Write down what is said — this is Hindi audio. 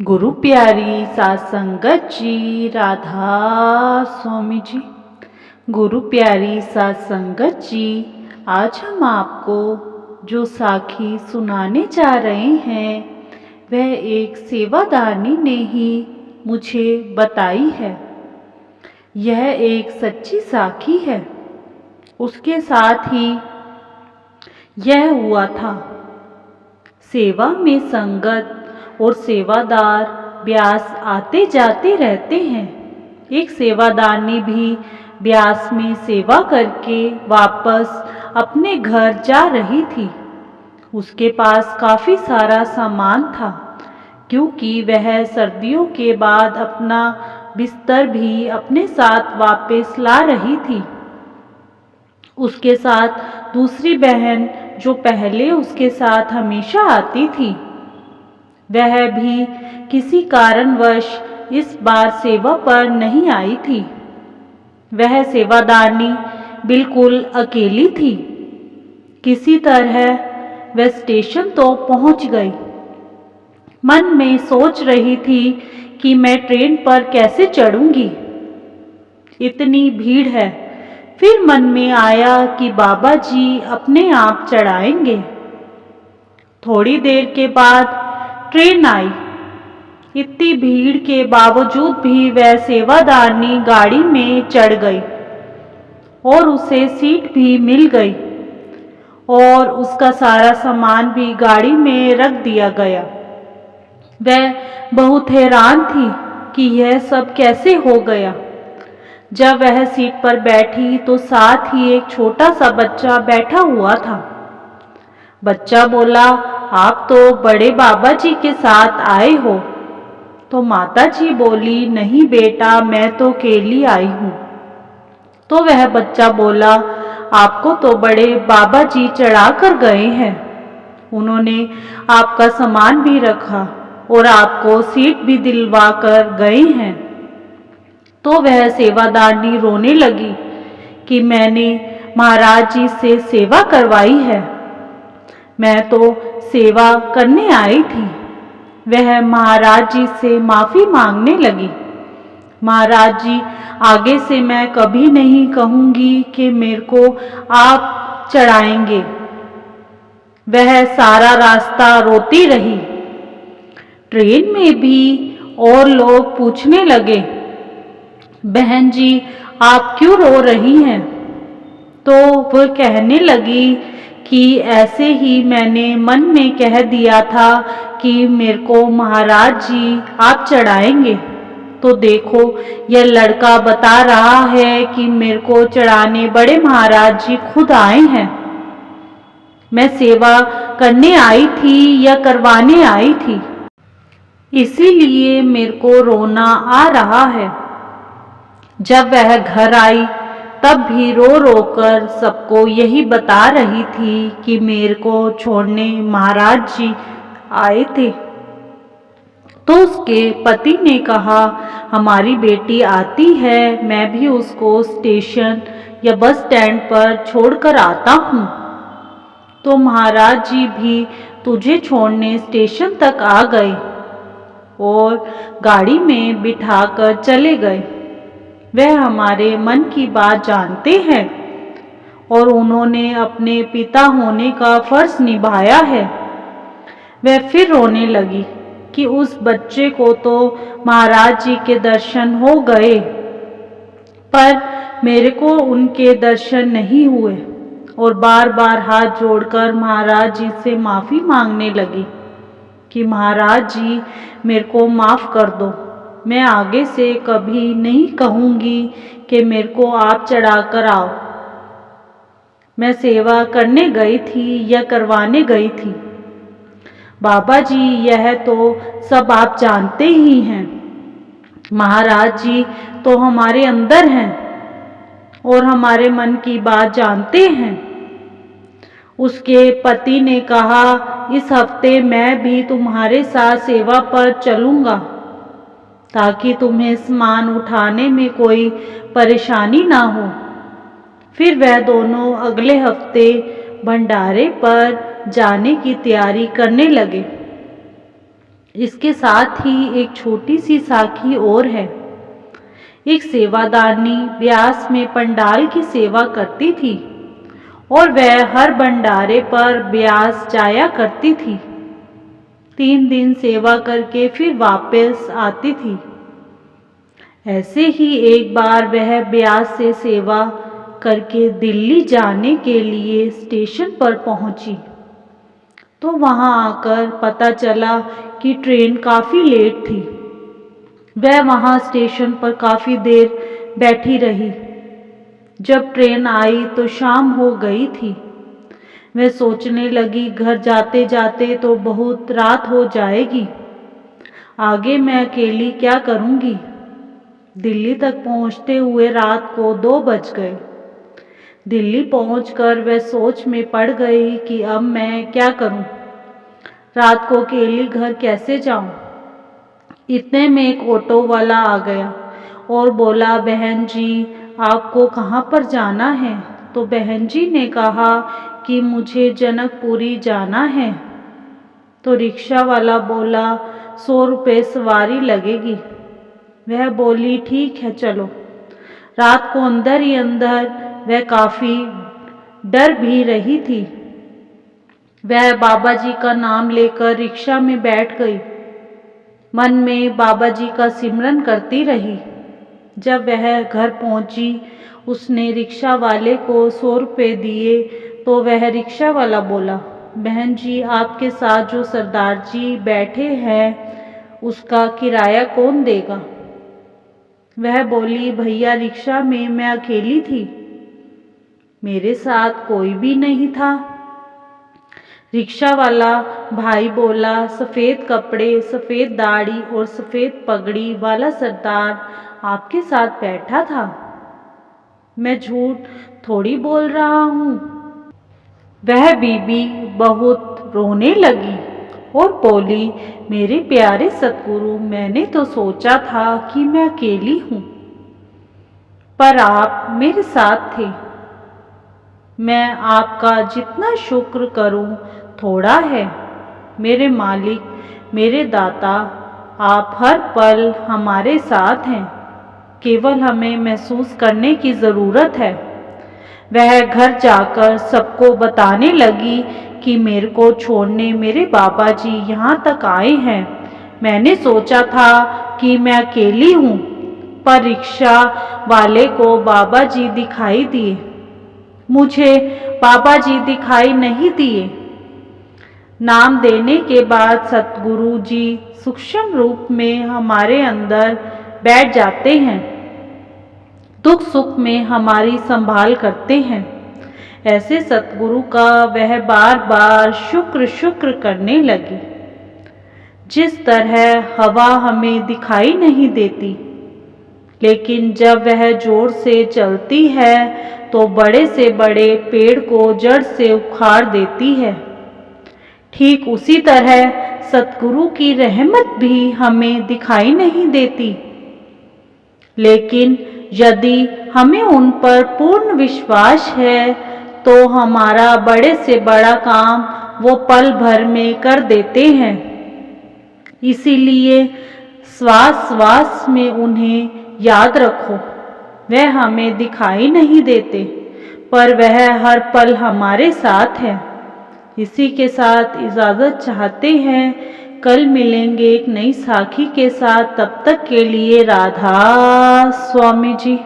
गुरु प्यारी सात संगत जी, राधा स्वामी जी। गुरु प्यारी सात संगत जी, आज हम आपको जो साखी सुनाने जा रहे हैं वह एक सेवादारनी ने ही मुझे बताई है। यह एक सच्ची साखी है। उसके साथ ही यह हुआ था। सेवा में संगत और सेवादार ब्यास आते जाते रहते हैं। एक सेवादारनी भी ब्यास में सेवा करके वापस अपने घर जा रही थी। उसके पास काफ़ी सारा सामान था, क्योंकि वह सर्दियों के बाद अपना बिस्तर भी अपने साथ वापस ला रही थी। उसके साथ दूसरी बहन जो पहले उसके साथ हमेशा आती थी, वह भी किसी कारणवश इस बार सेवा पर नहीं आई थी। वह सेवादारनी बिल्कुल अकेली थी। किसी तरह वह स्टेशन तो पहुंच गई। मन में सोच रही थी कि मैं ट्रेन पर कैसे चढ़ूंगी, इतनी भीड़ है। फिर मन में आया कि बाबा जी अपने आप चढ़ाएंगे। थोड़ी देर के बाद ट्रेन आई। इतनी भीड़ के बावजूद भी वह सेवादारनी गाड़ी में चढ़ गई और उसे सीट भी मिल गई और उसका सारा सामान भी गाड़ी में रख दिया गया। वह बहुत हैरान थी कि यह सब कैसे हो गया। जब वह सीट पर बैठी तो साथ ही एक छोटा सा बच्चा बैठा हुआ था। बच्चा बोला, आप तो बड़े बाबा जी के साथ आए हो। तो माता जी बोली, नहीं बेटा, मैं तो अकेली आई हूँ। तो वह बच्चा बोला, आपको तो बड़े बाबा जी चढ़ा कर गए हैं। उन्होंने आपका सामान भी रखा और आपको सीट भी दिलवा कर गए हैं। तो वह सेवादारनी रोने लगी कि मैंने महाराज जी से सेवा करवाई है। मैं तो सेवा करने आई थी। वह महाराज जी से माफ़ी मांगने लगी। महाराज जी, आगे से मैं कभी नहीं कहूँगी कि मेरे को आप चढ़ाएंगे। वह सारा रास्ता रोती रही। ट्रेन में भी और लोग पूछने लगे, बहन जी आप क्यों रो रही हैं? तो वह कहने लगी कि ऐसे ही मैंने मन में कह दिया था कि मेरे को महाराज जी आप चढ़ाएंगे। तो देखो, यह लड़का बता रहा है कि मेरे को चढ़ाने बड़े महाराज जी खुद आए हैं। मैं सेवा करने आई थी या करवाने आई थी, इसीलिए मेरे को रोना आ रहा है। जब वह घर आई तब भी रो रो कर सबको यही बता रही थी कि मेरे को छोड़ने महाराज जी आए थे। तो उसके पति ने कहा, हमारी बेटी आती है, मैं भी उसको स्टेशन या बस स्टैंड पर छोड़कर आता हूँ। तो महाराज जी भी तुझे छोड़ने स्टेशन तक आ गए और गाड़ी में बिठाकर चले गए। वह हमारे मन की बात जानते हैं और उन्होंने अपने पिता होने का फर्ज निभाया है। वह फिर रोने लगी कि उस बच्चे को तो महाराज जी के दर्शन हो गए, पर मेरे को उनके दर्शन नहीं हुए। और बार बार हाथ जोड़कर महाराज जी से माफ़ी मांगने लगी कि महाराज जी मेरे को माफ़ कर दो। मैं आगे से कभी नहीं कहूँगी कि मेरे को आप चढ़ा कर आओ। मैं सेवा करने गई थी या करवाने गई थी। बाबा जी यह तो सब आप जानते ही हैं। महाराज जी तो हमारे अंदर हैं और हमारे मन की बात जानते हैं। उसके पति ने कहा, इस हफ्ते मैं भी तुम्हारे साथ सेवा पर चलूँगा ताकि तुम्हें सामान उठाने में कोई परेशानी ना हो। फिर वह दोनों अगले हफ्ते भंडारे पर जाने की तैयारी करने लगे। इसके साथ ही एक छोटी सी साखी और है। एक सेवादारनी ब्यास में पंडाल की सेवा करती थी और वह हर भंडारे पर ब्यास जाया करती थी। 3 दिन सेवा करके फिर वापस आती थी। ऐसे ही एक बार वह ब्यास से सेवा करके दिल्ली जाने के लिए स्टेशन पर पहुंची तो वहां आकर पता चला कि ट्रेन काफ़ी लेट थी। वह वहां स्टेशन पर काफ़ी देर बैठी रही। जब ट्रेन आई तो शाम हो गई थी। वह सोचने लगी घर जाते जाते तो बहुत रात हो जाएगी, आगे मैं अकेली क्या करूंगी। दिल्ली तक पहुंचते हुए रात को 2 बज गए। दिल्ली पहुंचकर वह सोच में पड़ गई कि अब मैं क्या करूं, रात को अकेली घर कैसे जाऊं। इतने में एक ऑटो वाला आ गया और बोला, बहन जी आपको कहाँ पर जाना है। तो बहन जी ने कहा कि मुझे जनकपुरी जाना है। तो रिक्शा वाला बोला 100 रुपये सवारी लगेगी। वह बोली ठीक है चलो। रात को अंदर ही अंदर वह काफ़ी डर भी रही थी। वह बाबा जी का नाम लेकर रिक्शा में बैठ गई। मन में बाबा जी का सिमरन करती रही। जब वह घर पहुंची उसने रिक्शा वाले को 100 रुपये दिए तो वह रिक्शा वाला बोला, बहन जी आपके साथ जो सरदार जी बैठे हैं उसका किराया कौन देगा। वह बोली, भैया रिक्शा में मैं अकेली थी, मेरे साथ कोई भी नहीं था। रिक्शा वाला भाई बोला, सफ़ेद कपड़े, सफ़ेद दाढ़ी और सफ़ेद पगड़ी वाला सरदार आपके साथ बैठा था, मैं झूठ थोड़ी बोल रहा हूँ। वह बीबी बहुत रोने लगी और बोली, मेरे प्यारे सतगुरु मैंने तो सोचा था कि मैं अकेली हूँ, पर आप मेरे साथ थे। मैं आपका जितना शुक्र करूं थोड़ा है। मेरे मालिक, मेरे दाता, आप हर पल हमारे साथ हैं, केवल हमें महसूस करने की ज़रूरत है। वह घर जाकर सबको बताने लगी कि मेरे को छोड़ने मेरे बाबा जी यहाँ तक आए हैं। मैंने सोचा था कि मैं अकेली हूँ, पर रिक्शा वाले को बाबा जी दिखाई दिए, मुझे बाबा जी दिखाई नहीं दिए। नाम देने के बाद सतगुरु जी सूक्ष्म रूप में हमारे अंदर बैठ जाते हैं, दुख सुख में हमारी संभाल करते हैं। ऐसे सतगुरु का वह बार बार शुक्र शुक्र करने लगी। जिस तरह हवा हमें दिखाई नहीं देती, लेकिन जब वह जोर से चलती है तो बड़े से बड़े पेड़ को जड़ से उखाड़ देती है, ठीक उसी तरह सतगुरु की रहमत भी हमें दिखाई नहीं देती, लेकिन यदि हमें उन पर पूर्ण विश्वास है तो हमारा बड़े से बड़ा काम वो पल भर में कर देते हैं। इसीलिए श्वास श्वास में उन्हें याद रखो। वह हमें दिखाई नहीं देते, पर वह हर पल हमारे साथ है। इसी के साथ इजाज़त चाहते हैं। कल मिलेंगे एक नई साखी के साथ। तब तक के लिए राधा स्वामी जी।